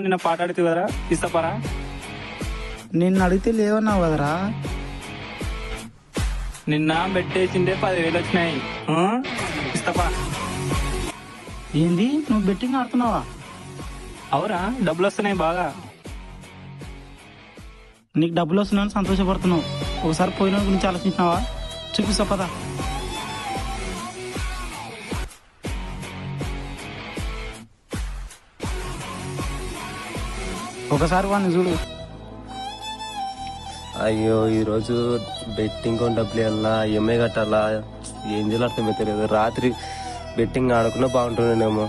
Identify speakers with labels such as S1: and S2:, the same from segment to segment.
S1: నిన్న పాట అడితే కదరా, ఇస్తాపరా?
S2: నిన్ను అడిగితే లేవన్నావు కదరా.
S1: నిన్న బెట్టేసిందే 10,000 వచ్చినాయి. ఇస్తాపా?
S2: ఏంది, నువ్వు బెట్టింగ్ ఆడుతున్నావా?
S1: అవురా, డబ్బులు వస్తున్నాయి బాగా.
S2: నీకు డబ్బులు వస్తున్నాయని సంతోషపడుతున్నావు. ఒకసారి పోయిన గురించి ఆలోచించినావా? చూపిస్తా పదా. ఒకసారి వాడిని చూడు.
S3: అయ్యో, ఈరోజు బెట్టింగ్ డబ్బులు వెళ్ళా, ఈఎంఐ కట్టాలా, ఏం చేయాలి అర్థమైతే. రాత్రి బెట్టింగ్ ఆడుకున్నా బాగుంటుండేమో.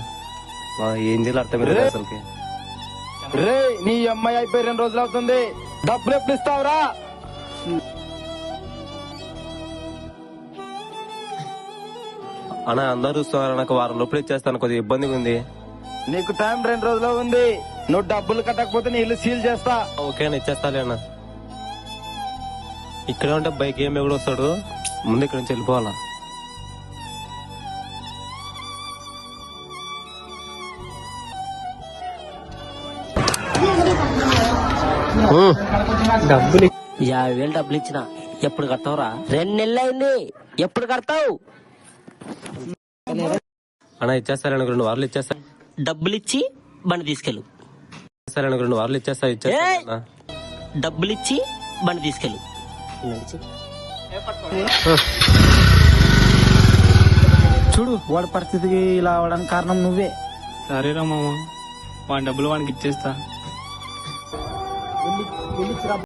S3: ఏం చేయాలి అర్థమైతే అసలుకి.
S4: రే, నీ అమ్మాయి అయిపోయి 2 రోజులు అవుతుంది. డబ్బులు ఎప్పుడు ఇస్తావురా?
S3: అన్నా, అందరూ చూస్తున్నారు. నాకు వారం లోపల ఇచ్చేస్తాను, కొద్దిగా ఇబ్బందిగా ఉంది.
S4: నీకు టైం 2 రోజులు ఉంది. నువ్వు డబ్బులు కట్టకపోతే నీ ఇల్లు సీల్ చేస్తా.
S3: ఓకే అన్న, ఇచ్చేస్తాలే అన్న. ఇక్కడే ఉంటే బైక్ ఏమి కూడా వస్తాడు. ముందు ఇక్కడ నుంచి వెళ్ళిపోవాలా.
S1: డబ్బులు
S5: 50,000 డబ్బులు ఇచ్చిన. ఎప్పుడు కడతావురా? 2 నెలలు అయింది. ఎప్పుడు కడతావు?
S3: అన్న, ఇచ్చేస్తాను. 2 వారాలు ఇచ్చేస్తా.
S5: డబ్బులు ఇచ్చి బండి తీసుకెళ్ళు.
S3: 2 వారాలు ఇచ్చేస్తా.
S5: డబ్బులు ఇచ్చి బండి తీసుకెళ్ళు.
S2: చూడు, వాడి పరిస్థితికి ఇలా అవడానికి కారణం నువ్వే.
S1: సరేరా మామ, వాడి డబ్బులు వానికి ఇచ్చేస్తా.